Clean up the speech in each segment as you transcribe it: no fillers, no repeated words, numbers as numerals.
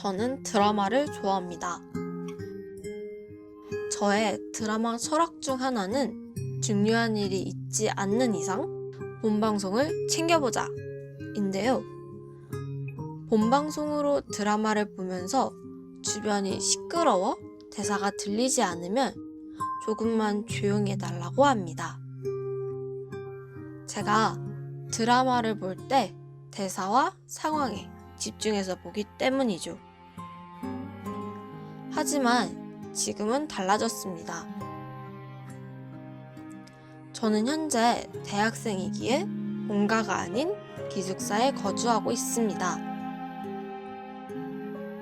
저는 드라마를 좋아합니다. 저의 드라마 철학 중 하나는 중요한 일이 있지 않는 이상 본방송을 챙겨보자 인데요. 본방송으로 드라마를 보면서 주변이 시끄러워 대사가 들리지 않으면 조금만 조용히 해달라고 합니다. 제가 드라마를 볼 때 대사와 상황에 집중해서 보기 때문이죠. 하지만 지금은 달라졌습니다. 저는 현재 대학생이기에 본가가 아닌 기숙사에 거주하고 있습니다.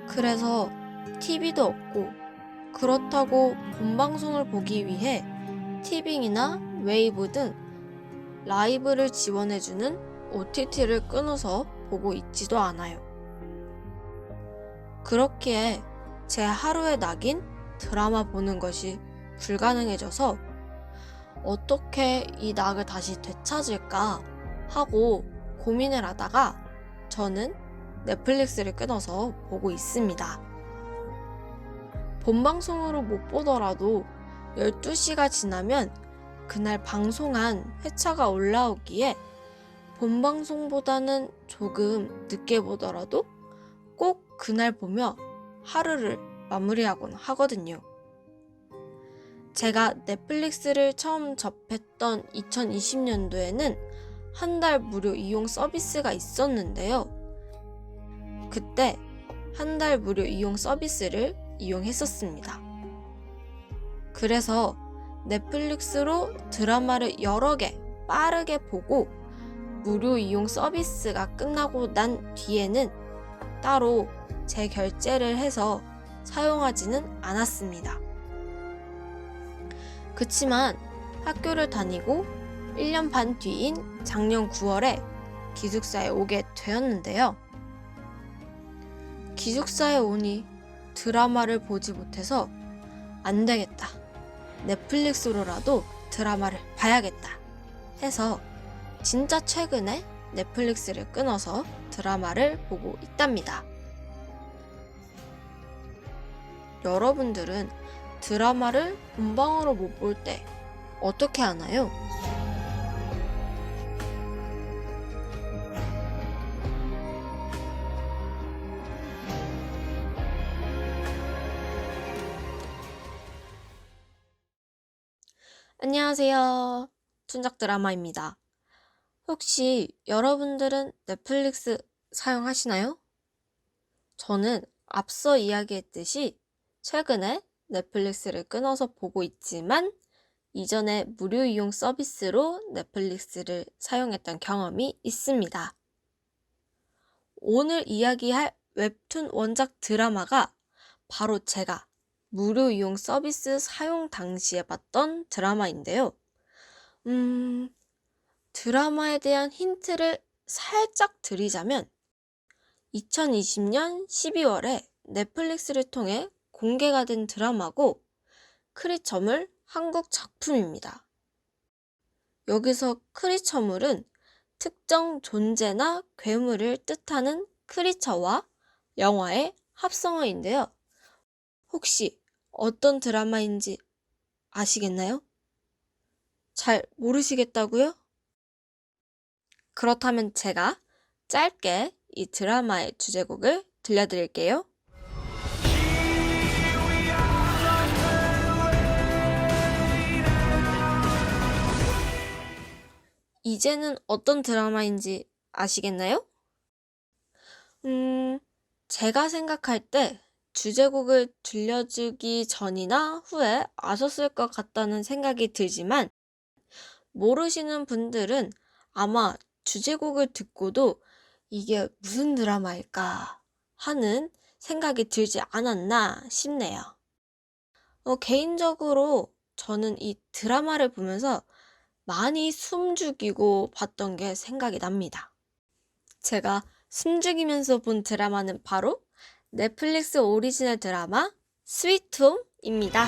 그래서 TV도 없고 그렇다고 본방송을 보기 위해 티빙이나 웨이브 등 라이브를 지원해주는 OTT를 끊어서 보고 있지도 않아요. 그렇기에 제 하루의 낙인 드라마 보는 것이 불가능해져서 어떻게 이 낙을 다시 되찾을까 하고 고민을 하다가 저는 넷플릭스를 끊어서 보고 있습니다. 본방송으로 못 보더라도 12시가 지나면 그날 방송한 회차가 올라오기에 본방송보다는 조금 늦게 보더라도 꼭 그날 보며 하루를 마무리하곤 하거든요. 제가 넷플릭스를 처음 접했던 2020년도에는 한 달 무료 이용 서비스가 있었는데요. 그때 한 달 무료 이용 서비스를 이용했었습니다. 그래서 넷플릭스로 드라마를 여러 개 빠르게 보고 무료 이용 서비스가 끝나고 난 뒤에는 따로 재결제를 해서 사용하지는 않았습니다. 그치만 학교를 다니고 1년 반 뒤인 작년 9월에 기숙사에 오게 되었는데요. 기숙사에 오니 드라마를 보지 못해서 안 되겠다. 넷플릭스로라도 드라마를 봐야겠다 해서 진짜 최근에 넷플릭스를 끊어서 드라마를 보고 있답니다. 여러분들은 드라마를 본방으로 못 볼 때 어떻게 하나요? 안녕하세요. 춘작 드라마입니다. 혹시 여러분들은 넷플릭스 사용하시나요? 저는 앞서 이야기했듯이 최근에 넷플릭스를 끊어서 보고 있지만 이전에 무료 이용 서비스로 넷플릭스를 사용했던 경험이 있습니다. 오늘 이야기할 웹툰 원작 드라마가 바로 제가 무료 이용 서비스 사용 당시에 봤던 드라마인데요. 드라마에 대한 힌트를 살짝 드리자면 2020년 12월에 넷플릭스를 통해 공개가 된 드라마고 크리처물 한국 작품입니다. 여기서 크리처물은 특정 존재나 괴물을 뜻하는 크리처와 영화의 합성어인데요. 혹시 어떤 드라마인지 아시겠나요? 잘 모르시겠다고요? 그렇다면 제가 짧게 이 드라마의 주제곡을 들려드릴게요. 이제는 어떤 드라마인지 아시겠나요? 제가 생각할 때 주제곡을 들려주기 전이나 후에 아셨을 것 같다는 생각이 들지만 모르시는 분들은 아마 주제곡을 듣고도 이게 무슨 드라마일까 하는 생각이 들지 않았나 싶네요. 개인적으로 저는 이 드라마를 보면서 많이 숨죽이고 봤던 게 생각이 납니다. 제가 숨죽이면서 본 드라마는 바로 넷플릭스 오리지널 드라마 스위트홈입니다.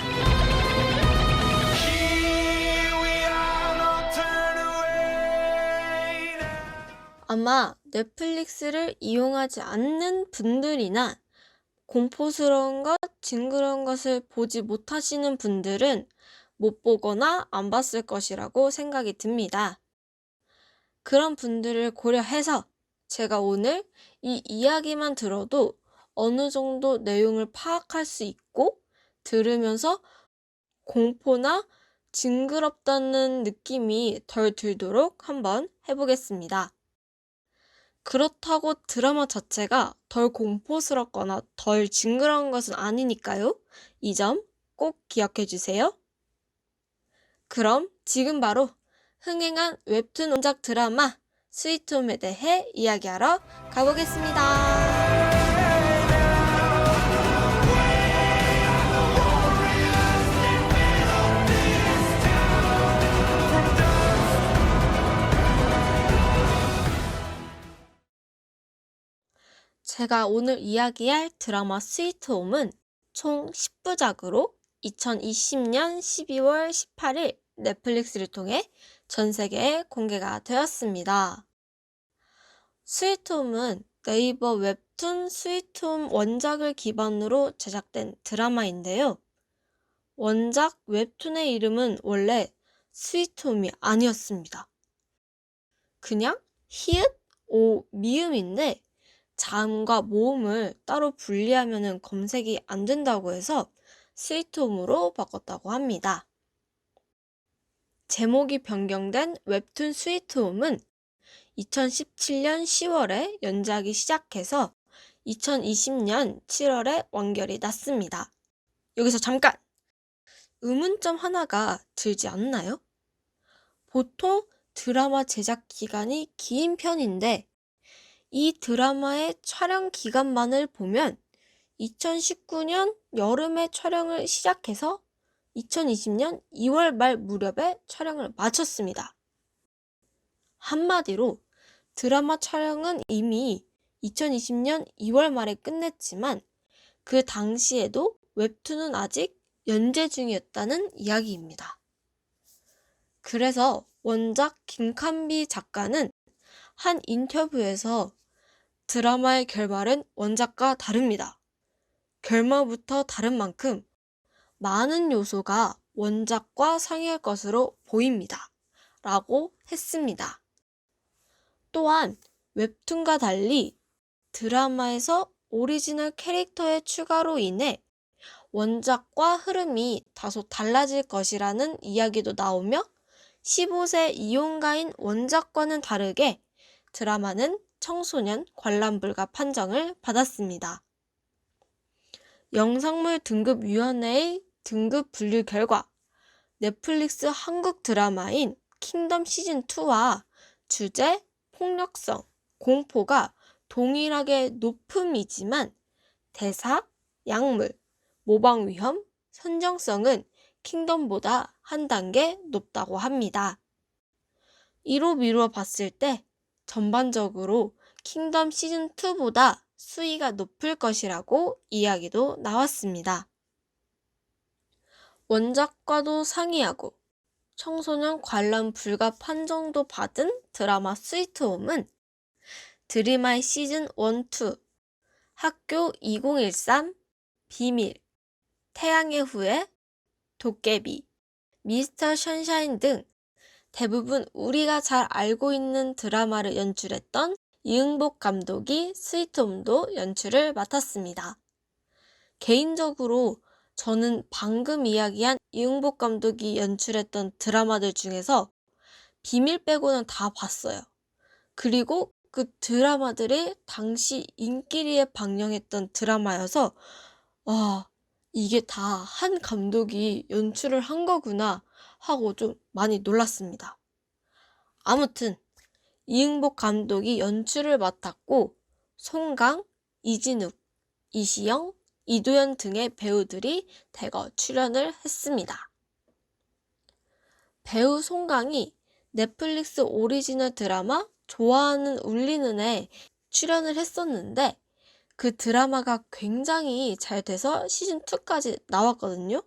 아마 넷플릭스를 이용하지 않는 분들이나 공포스러운 것, 징그러운 것을 보지 못하시는 분들은 못 보거나 안 봤을 것이라고 생각이 듭니다. 그런 분들을 고려해서 제가 오늘 이 이야기만 들어도 어느 정도 내용을 파악할 수 있고 들으면서 공포나 징그럽다는 느낌이 덜 들도록 한번 해보겠습니다. 그렇다고 드라마 자체가 덜 공포스럽거나 덜 징그러운 것은 아니니까요. 이 점 꼭 기억해 주세요. 그럼 지금 바로 흥행한 웹툰 원작 드라마 스위트홈에 대해 이야기하러 가보겠습니다. 제가 오늘 이야기할 드라마 스위트홈은 총 10부작으로 2020년 12월 18일 넷플릭스를 통해 전 세계에 공개가 되었습니다. 스위트홈은 네이버 웹툰 스위트홈 원작을 기반으로 제작된 드라마인데요. 원작 웹툰의 이름은 원래 스위트홈이 아니었습니다. 그냥 히읗, 오, 미음인데 자음과 모음을 따로 분리하면 검색이 안 된다고 해서 스위트홈으로 바꿨다고 합니다. 제목이 변경된 웹툰 스위트홈은 2017년 10월에 연작이 시작해서 2020년 7월에 완결이 났습니다. 여기서 잠깐! 의문점 하나가 들지 않나요? 보통 드라마 제작 기간이 긴 편인데 이 드라마의 촬영 기간만을 보면 2019년 여름에 촬영을 시작해서 2020년 2월 말 무렵에 촬영을 마쳤습니다. 한마디로 드라마 촬영은 이미 2020년 2월 말에 끝냈지만 그 당시에도 웹툰은 아직 연재 중이었다는 이야기입니다. 그래서 원작 김칸비 작가는 한 인터뷰에서 드라마의 결말은 원작과 다릅니다. 결말부터 다른 만큼 많은 요소가 원작과 상이할 것으로 보입니다. 라고 했습니다. 또한 웹툰과 달리 드라마에서 오리지널 캐릭터의 추가로 인해 원작과 흐름이 다소 달라질 것이라는 이야기도 나오며 15세 이용가인 원작과는 다르게 드라마는 청소년 관람 불가 판정을 받았습니다. 영상물 등급위원회의 등급 분류 결과 넷플릭스 한국 드라마인 킹덤 시즌2와 주제, 폭력성, 공포가 동일하게 높음이지만 대사, 약물, 모방 위험, 선정성은 킹덤보다 한 단계 높다고 합니다. 이로 미루어 봤을 때 전반적으로 킹덤 시즌2보다 수위가 높을 것이라고 이야기도 나왔습니다. 원작과도 상이하고 청소년 관람 불가 판정도 받은 드라마 스위트홈은 드림아이 시즌 1, 2, 학교 2013, 비밀, 태양의 후예, 도깨비, 미스터 션샤인 등 대부분 우리가 잘 알고 있는 드라마를 연출했던 이응복 감독이 스위트홈도 연출을 맡았습니다. 개인적으로 저는 방금 이야기한 이응복 감독이 연출했던 드라마들 중에서 비밀 빼고는 다 봤어요. 그리고 그 드라마들이 당시 인기리에 방영했던 드라마여서 이게 다 한 감독이 연출을 한 거구나 하고 좀 많이 놀랐습니다. 아무튼 이응복 감독이 연출을 맡았고 송강, 이진욱, 이시영, 이도현 등의 배우들이 대거 출연을 했습니다. 배우 송강이 넷플릭스 오리지널 드라마 좋아하는 울리는 애 출연을 했었는데 그 드라마가 굉장히 잘 돼서 시즌2까지 나왔거든요.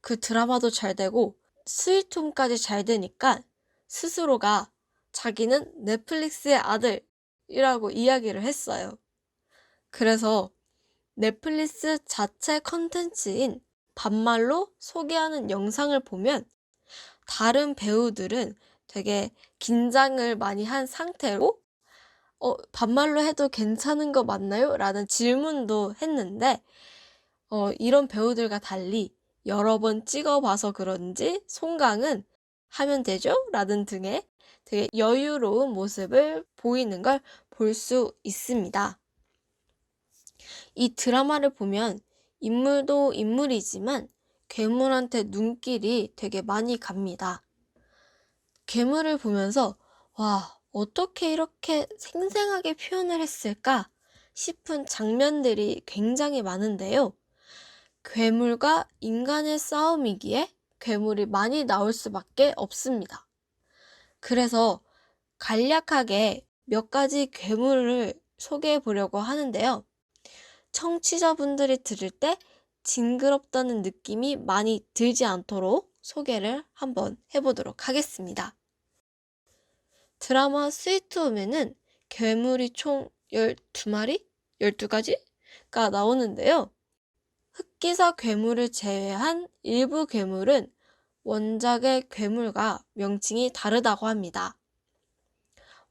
그 드라마도 잘 되고 스위트홈까지 잘 되니까 스스로가 자기는 넷플릭스의 아들이라고 이야기를 했어요. 그래서 넷플릭스 자체 컨텐츠인 반말로 소개하는 영상을 보면 다른 배우들은 되게 긴장을 많이 한 상태로 반말로 해도 괜찮은 거 맞나요? 라는 질문도 했는데 이런 배우들과 달리 여러 번 찍어봐서 그런지 송강은 하면 되죠? 라는 등의 되게 여유로운 모습을 보이는 걸 볼 수 있습니다. 이 드라마를 보면 인물도 인물이지만 괴물한테 눈길이 되게 많이 갑니다. 괴물을 보면서 와, 어떻게 이렇게 생생하게 표현을 했을까 싶은 장면들이 굉장히 많은데요. 괴물과 인간의 싸움이기에 괴물이 많이 나올 수밖에 없습니다. 그래서 간략하게 몇 가지 괴물을 소개해 보려고 하는데요. 청취자분들이 들을 때 징그럽다는 느낌이 많이 들지 않도록 소개를 한번 해보도록 하겠습니다. 드라마 스위트홈에는 괴물이 총 12마리? 12가지가 나오는데요. 흑기사 괴물을 제외한 일부 괴물은 원작의 괴물과 명칭이 다르다고 합니다.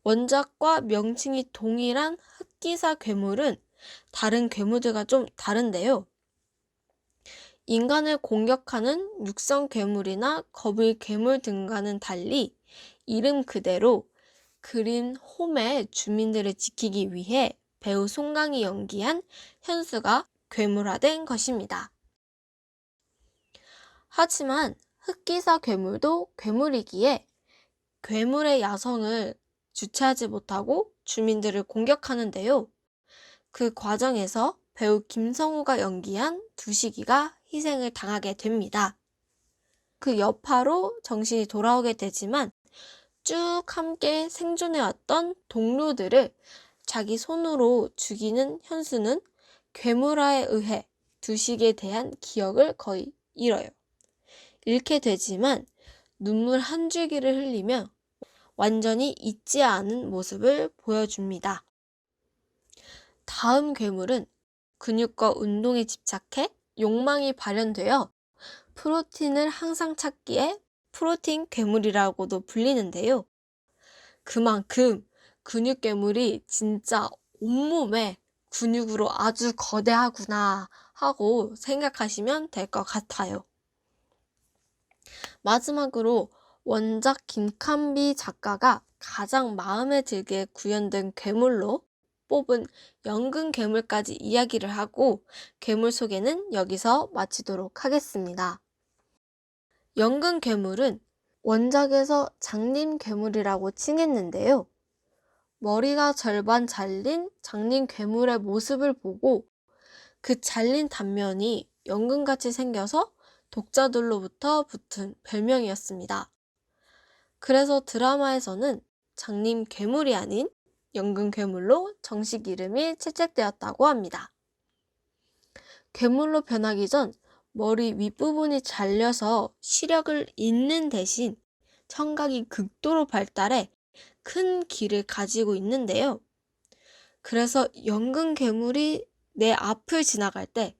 원작과 명칭이 동일한 흑기사 괴물은 다른 괴물들과 좀 다른데요. 인간을 공격하는 육성 괴물이나 거북이 괴물 등과는 달리 이름 그대로 그린 홈의 주민들을 지키기 위해 배우 송강이 연기한 현수가 괴물화된 것입니다. 하지만 흑기사 괴물도 괴물이기에 괴물의 야성을 주체하지 못하고 주민들을 공격하는데요. 그 과정에서 배우 김성우가 연기한 두식이가 희생을 당하게 됩니다. 그 여파로 정신이 돌아오게 되지만 쭉 함께 생존해왔던 동료들을 자기 손으로 죽이는 현수는 괴물화에 의해 두식에 대한 기억을 거의 잃어요. 잃게 되지만 눈물 한 줄기를 흘리며 완전히 잊지 않은 모습을 보여줍니다. 다음 괴물은 근육과 운동에 집착해 욕망이 발현되어 프로틴을 항상 찾기에 프로틴 괴물이라고도 불리는데요. 그만큼 근육 괴물이 진짜 온몸에 근육으로 아주 거대하구나 하고 생각하시면 될 것 같아요. 마지막으로 원작 김칸비 작가가 가장 마음에 들게 구현된 괴물로 뽑은 연근 괴물까지 이야기를 하고 괴물 소개는 여기서 마치도록 하겠습니다. 연근 괴물은 원작에서 장님 괴물이라고 칭했는데요. 머리가 절반 잘린 장님 괴물의 모습을 보고 그 잘린 단면이 연근같이 생겨서 독자들로부터 붙은 별명이었습니다. 그래서 드라마에서는 장님 괴물이 아닌 연근 괴물로 정식 이름이 채택되었다고 합니다. 괴물로 변하기 전 머리 윗부분이 잘려서 시력을 잃는 대신 청각이 극도로 발달해 큰 귀를 가지고 있는데요. 그래서 연근 괴물이 내 앞을 지나갈 때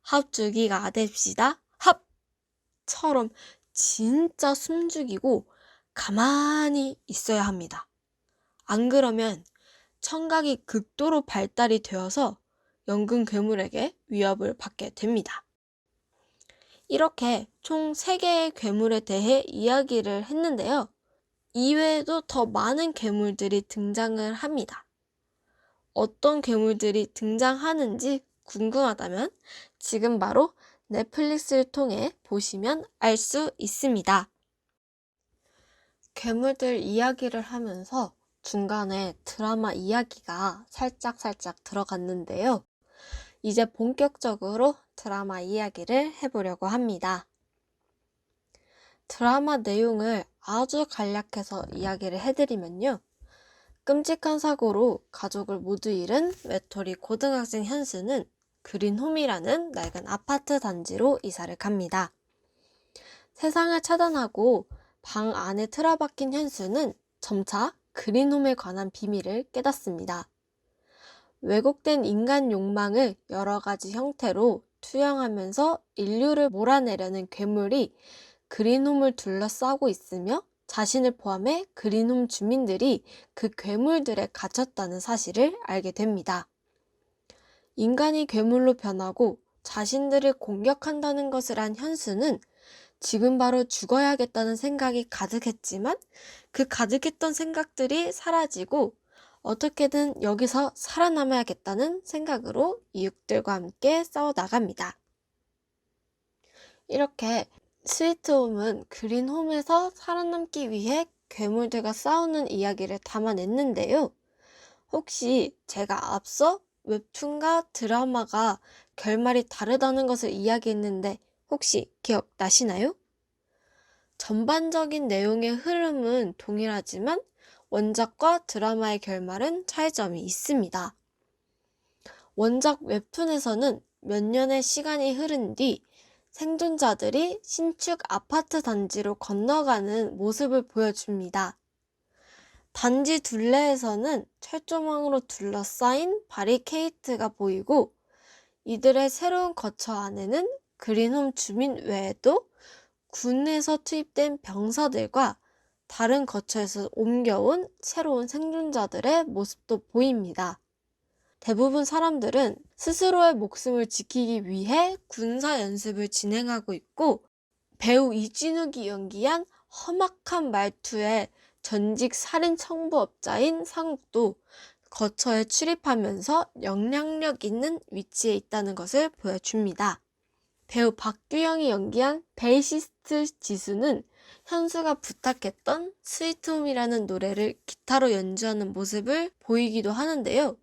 합주기가 됩시다. 합처럼 진짜 숨죽이고 가만히 있어야 합니다. 안 그러면 청각이 극도로 발달이 되어서 연근 괴물에게 위협을 받게 됩니다. 이렇게 총 3개의 괴물에 대해 이야기를 했는데요. 이외에도 더 많은 괴물들이 등장을 합니다. 어떤 괴물들이 등장하는지 궁금하다면 지금 바로 넷플릭스를 통해 보시면 알 수 있습니다. 괴물들 이야기를 하면서 중간에 드라마 이야기가 살짝 들어갔는데요. 이제 본격적으로 드라마 이야기를 해보려고 합니다. 드라마 내용을 아주 간략해서 이야기를 해드리면요. 끔찍한 사고로 가족을 모두 잃은 외톨이 고등학생 현수는 그린홈이라는 낡은 아파트 단지로 이사를 갑니다. 세상을 차단하고 방 안에 틀어박힌 현수는 점차 그린홈에 관한 비밀을 깨닫습니다. 왜곡된 인간 욕망을 여러 가지 형태로 투영하면서 인류를 몰아내려는 괴물이 그린홈을 둘러싸고 있으며 자신을 포함해 그린홈 주민들이 그 괴물들에 갇혔다는 사실을 알게 됩니다. 인간이 괴물로 변하고 자신들을 공격한다는 것을 안 현수는 지금 바로 죽어야겠다는 생각이 가득했지만 그 가득했던 생각들이 사라지고 어떻게든 여기서 살아남아야겠다는 생각으로 이웃들과 함께 싸워 나갑니다. 이렇게 스위트홈은 그린홈에서 살아남기 위해 괴물들과 싸우는 이야기를 담아냈는데요. 혹시 제가 앞서 웹툰과 드라마가 결말이 다르다는 것을 이야기했는데 혹시 기억나시나요? 전반적인 내용의 흐름은 동일하지만 원작과 드라마의 결말은 차이점이 있습니다. 원작 웹툰에서는 몇 년의 시간이 흐른 뒤 생존자들이 신축 아파트 단지로 건너가는 모습을 보여줍니다. 단지 둘레에서는 철조망으로 둘러싸인 바리케이트가 보이고 이들의 새로운 거처 안에는 그린홈 주민 외에도 군에서 투입된 병사들과 다른 거처에서 옮겨온 새로운 생존자들의 모습도 보입니다. 대부분 사람들은 스스로의 목숨을 지키기 위해 군사 연습을 진행하고 있고 배우 이진욱이 연기한 험악한 말투의 전직 살인 청부업자인 상욱도 거처에 출입하면서 영향력 있는 위치에 있다는 것을 보여줍니다. 배우 박규영이 연기한 베이시스트 지수는 현수가 부탁했던 스위트홈이라는 노래를 기타로 연주하는 모습을 보이기도 하는데요.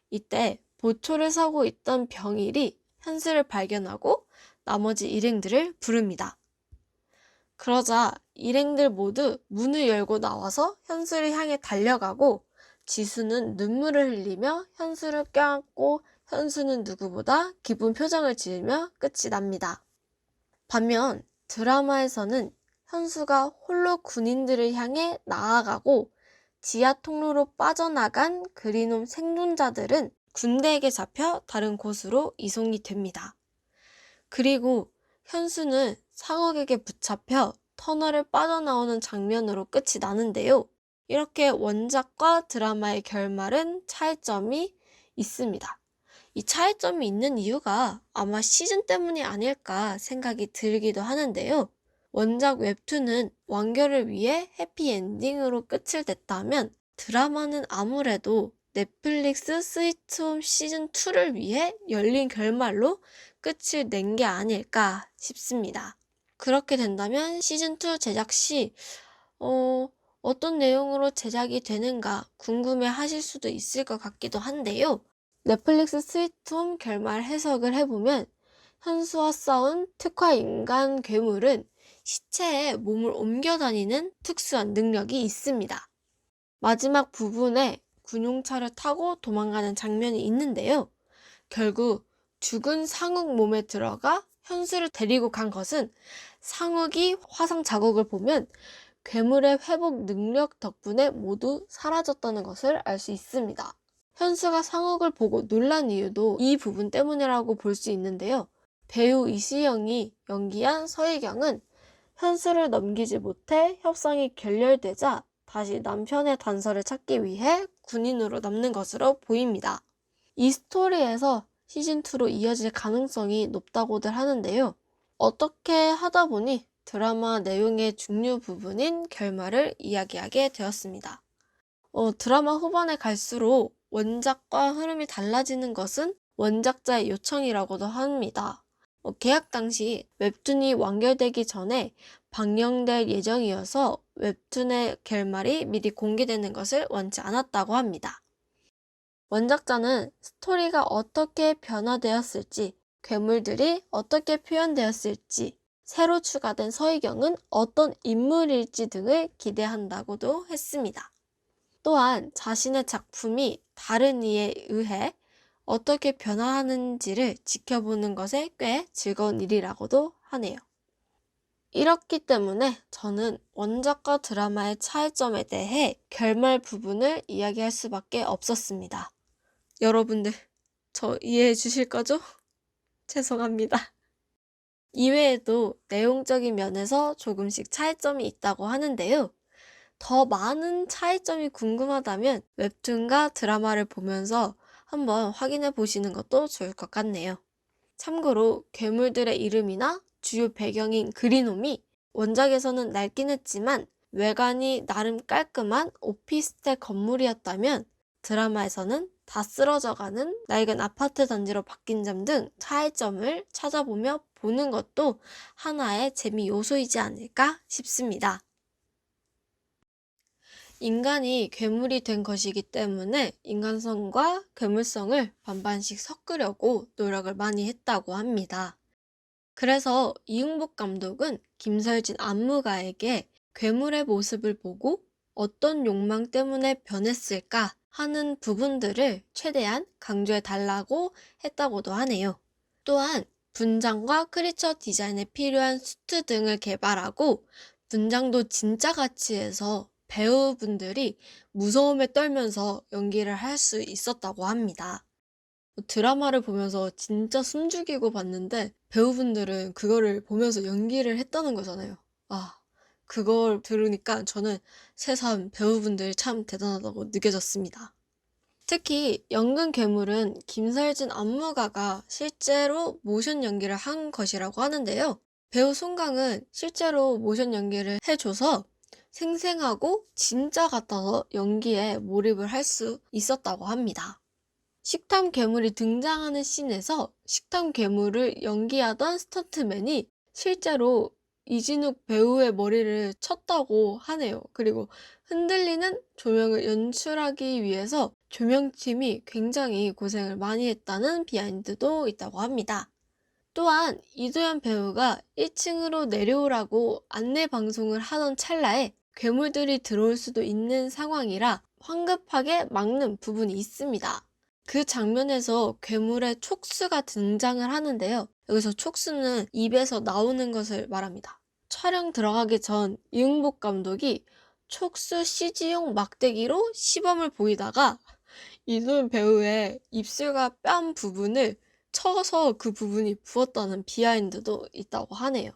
이때 보초를 서고 있던 병일이 현수를 발견하고 나머지 일행들을 부릅니다. 그러자 일행들 모두 문을 열고 나와서 현수를 향해 달려가고 지수는 눈물을 흘리며 현수를 껴안고 현수는 누구보다 기쁜 표정을 지으며 끝이 납니다. 반면 드라마에서는 현수가 홀로 군인들을 향해 나아가고 지하 통로로 빠져나간 그린홈 생존자들은 군대에게 잡혀 다른 곳으로 이송이 됩니다. 그리고 현수는 상욱에게 붙잡혀 터널을 빠져나오는 장면으로 끝이 나는데요. 이렇게 원작과 드라마의 결말은 차이점이 있습니다. 이 차이점이 있는 이유가 아마 시즌 때문이 아닐까 생각이 들기도 하는데요. 원작 웹툰은 완결을 위해 해피엔딩으로 끝을 냈다면 드라마는 아무래도 넷플릭스 스위트홈 시즌2를 위해 열린 결말로 끝을 낸 게 아닐까 싶습니다. 그렇게 된다면 시즌2 제작 시 어떤 내용으로 제작이 되는가 궁금해 하실 수도 있을 것 같기도 한데요. 넷플릭스 스위트홈 결말 해석을 해보면 현수와 싸운 특화 인간 괴물은 시체에 몸을 옮겨 다니는 특수한 능력이 있습니다. 마지막 부분에 군용차를 타고 도망가는 장면이 있는데요. 결국 죽은 상욱 몸에 들어가 현수를 데리고 간 것은 상욱이 화상 자국을 보면 괴물의 회복 능력 덕분에 모두 사라졌다는 것을 알 수 있습니다. 현수가 상욱을 보고 놀란 이유도 이 부분 때문이라고 볼 수 있는데요. 배우 이시영이 연기한 서희경은 현수를 넘기지 못해 협상이 결렬되자 다시 남편의 단서를 찾기 위해 군인으로 남는 것으로 보입니다. 이 스토리에서 시즌2로 이어질 가능성이 높다고들 하는데요. 어떻게 하다 보니 드라마 내용의 중요 부분인 결말을 이야기하게 되었습니다. 드라마 후반에 갈수록 원작과 흐름이 달라지는 것은 원작자의 요청이라고도 합니다. 계약 당시 웹툰이 완결되기 전에 방영될 예정이어서 웹툰의 결말이 미리 공개되는 것을 원치 않았다고 합니다. 원작자는 스토리가 어떻게 변화되었을지, 괴물들이 어떻게 표현되었을지, 새로 추가된 서희경은 어떤 인물일지 등을 기대한다고도 했습니다. 또한 자신의 작품이 다른 이에 의해 어떻게 변화하는지를 지켜보는 것에 꽤 즐거운 일이라고도 하네요. 이렇기 때문에 저는 원작과 드라마의 차이점에 대해 결말 부분을 이야기할 수밖에 없었습니다. 여러분들, 저 이해해 주실 거죠? 죄송합니다. 이외에도 내용적인 면에서 조금씩 차이점이 있다고 하는데요. 더 많은 차이점이 궁금하다면 웹툰과 드라마를 보면서 한번 확인해 보시는 것도 좋을 것 같네요. 참고로 괴물들의 이름이나 주요 배경인 그린홈이 원작에서는 낡긴 했지만 외관이 나름 깔끔한 오피스텔 건물이었다면 드라마에서는 다 쓰러져가는 낡은 아파트 단지로 바뀐 점 등 차이점을 찾아보며 보는 것도 하나의 재미 요소이지 않을까 싶습니다. 인간이 괴물이 된 것이기 때문에 인간성과 괴물성을 반반씩 섞으려고 노력을 많이 했다고 합니다. 그래서 이응복 감독은 김설진 안무가에게 괴물의 모습을 보고 어떤 욕망 때문에 변했을까 하는 부분들을 최대한 강조해 달라고 했다고도 하네요. 또한 분장과 크리처 디자인에 필요한 수트 등을 개발하고 분장도 진짜 같이 해서 배우분들이 무서움에 떨면서 연기를 할 수 있었다고 합니다. 드라마를 보면서 진짜 숨죽이고 봤는데 배우분들은 그거를 보면서 연기를 했다는 거잖아요. 그걸 들으니까 저는 새삼 배우분들 참 대단하다고 느껴졌습니다. 특히 연근 괴물은 김설진 안무가가 실제로 모션 연기를 한 것이라고 하는데요. 배우 송강은 실제로 모션 연기를 해줘서 생생하고 진짜 같아서 연기에 몰입을 할 수 있었다고 합니다. 식탐 괴물이 등장하는 씬에서 식탐 괴물을 연기하던 스턴트맨이 실제로 이진욱 배우의 머리를 쳤다고 하네요. 그리고 흔들리는 조명을 연출하기 위해서 조명팀이 굉장히 고생을 많이 했다는 비하인드도 있다고 합니다. 또한 이도현 배우가 1층으로 내려오라고 안내 방송을 하던 찰나에 괴물들이 들어올 수도 있는 상황이라 황급하게 막는 부분이 있습니다. 그 장면에서 괴물의 촉수가 등장을 하는데요. 여기서 촉수는 입에서 나오는 것을 말합니다. 촬영 들어가기 전 이응복 감독이 촉수 CG용 막대기로 시범을 보이다가 이도현 배우의 입술과 뺨 부분을 쳐서 그 부분이 부었다는 비하인드도 있다고 하네요.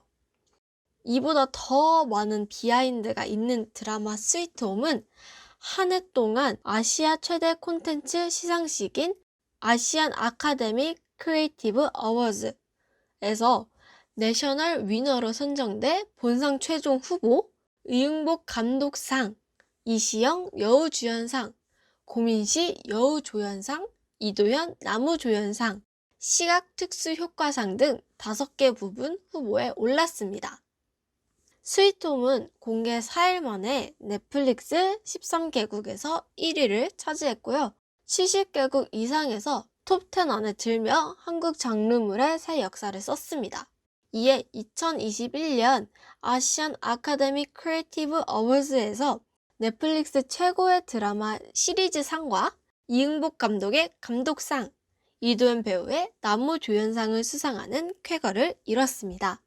이보다 더 많은 비하인드가 있는 드라마 스위트홈은 한 해 동안 아시아 최대 콘텐츠 시상식인 아시안 아카데미 크리에이티브 어워즈에서 내셔널 위너로 선정돼 본상 최종 후보, 이응복 감독상, 이시영 여우주연상, 고민시 여우조연상, 이도현 나무조연상, 시각특수효과상 등 5개 부분 후보에 올랐습니다. 스위트홈은 공개 4일 만에 넷플릭스 13개국에서 1위를 차지했고요. 70개국 이상에서 톱10 안에 들며 한국 장르물의 새 역사를 썼습니다. 이에 2021년 아시안 아카데미 크리에이티브 어워즈에서 넷플릭스 최고의 드라마 시리즈 상과 이응복 감독의 감독상, 이도현 배우의 나무조연상을 수상하는 쾌거를 이뤘습니다.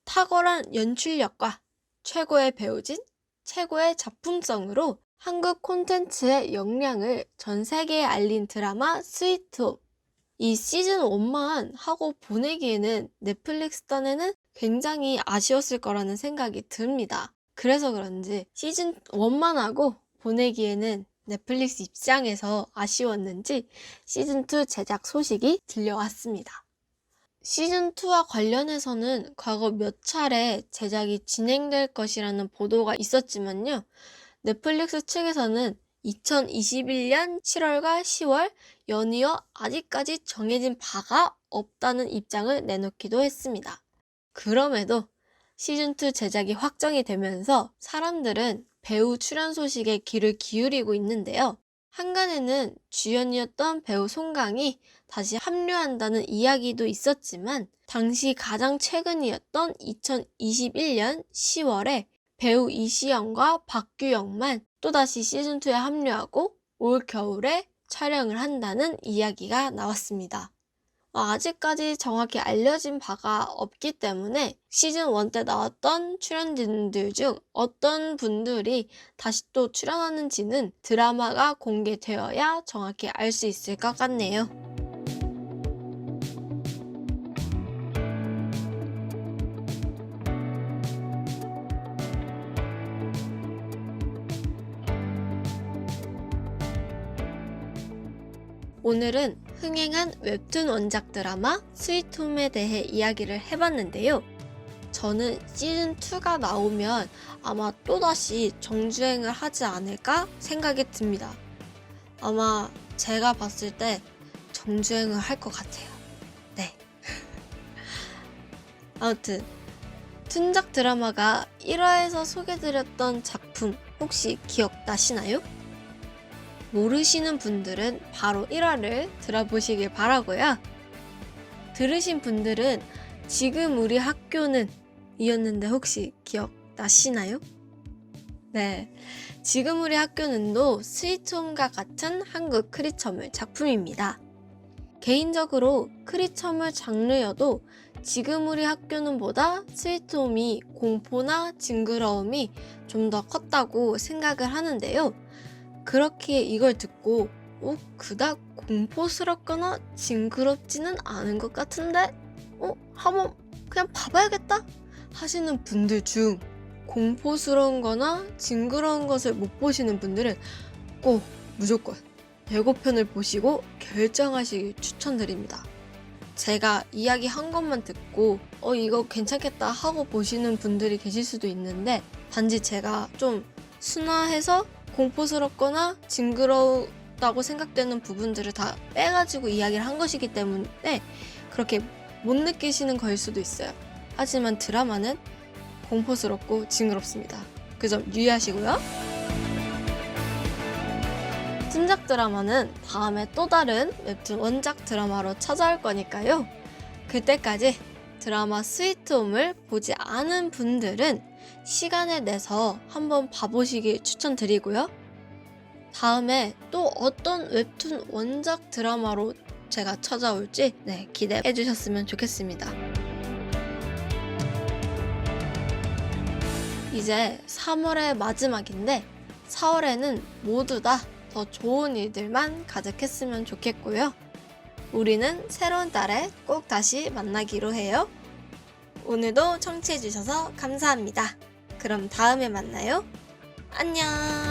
탁월한 연출력과 최고의 배우진, 최고의 작품성으로 한국 콘텐츠의 역량을 전 세계에 알린 드라마 스위트홈. 이 시즌 1만 하고 보내기에는 넷플릭스 딴에는 굉장히 아쉬웠을 거라는 생각이 듭니다. 그래서 그런지 시즌 1만 하고 보내기에는 넷플릭스 입장에서 아쉬웠는지 시즌2 제작 소식이 들려왔습니다. 시즌2와 관련해서는 과거 몇 차례 제작이 진행될 것이라는 보도가 있었지만요. 넷플릭스 측에서는 2021년 7월과 10월 연이어 아직까지 정해진 바가 없다는 입장을 내놓기도 했습니다. 그럼에도 시즌2 제작이 확정이 되면서 사람들은 배우 출연 소식에 귀를 기울이고 있는데요. 한간에는 주연이었던 배우 송강이 다시 합류한다는 이야기도 있었지만 당시 가장 최근이었던 2021년 10월에 배우 이시영과 박규영만 또다시 시즌2에 합류하고 올 겨울에 촬영을 한다는 이야기가 나왔습니다. 아직까지 정확히 알려진 바가 없기 때문에 시즌 1 때 나왔던 출연진들 중 어떤 분들이 다시 또 출연하는지는 드라마가 공개되어야 정확히 알 수 있을 것 같네요. 오늘은 흥행한 웹툰 원작 드라마 스위트홈에 대해 이야기를 해봤는데요. 저는 시즌2가 나오면 아마 또다시 정주행을 하지 않을까 생각이 듭니다. 아마 제가 봤을 때 정주행을 할 것 같아요. 네. 아무튼 툰작 드라마가 1화에서 소개드렸던 작품 혹시 기억나시나요? 모르시는 분들은 바로 1화를 들어보시길 바라고요. 들으신 분들은 지금 우리 학교는 이었는데 혹시 기억나시나요? 네, 지금 우리 학교는도 스위트홈과 같은 한국 크리처물 작품입니다. 개인적으로 크리처물 장르여도 지금 우리 학교는 보다 스위트홈이 공포나 징그러움이 좀 더 컸다고 생각을 하는데요. 그렇게 이걸 듣고 그닥 공포스럽거나 징그럽지는 않은 것 같은데 한번 그냥 봐봐야겠다 하시는 분들 중 공포스러운 거나 징그러운 것을 못 보시는 분들은 꼭 무조건 예고편을 보시고 결정하시길 추천드립니다. 제가 이야기한 것만 듣고 이거 괜찮겠다 하고 보시는 분들이 계실 수도 있는데 단지 제가 좀 순화해서 공포스럽거나 징그러우다고 생각되는 부분들을 다 빼가지고 이야기를 한 것이기 때문에 그렇게 못 느끼시는 거일 수도 있어요. 하지만 드라마는 공포스럽고 징그럽습니다. 그 점 유의하시고요. 툰작 드라마는 다음에 또 다른 웹툰 원작 드라마로 찾아올 거니까요. 그때까지 드라마 스위트홈을 보지 않은 분들은 시간을 내서 한번 봐보시길 추천드리고요. 다음에 또 어떤 웹툰 원작 드라마로 제가 찾아올지 기대해 주셨으면 좋겠습니다. 이제 3월의 마지막인데 4월에는 모두 다 더 좋은 일들만 가득했으면 좋겠고요. 우리는 새로운 달에 꼭 다시 만나기로 해요. 오늘도 청취해주셔서 감사합니다. 그럼 다음에 만나요. 안녕.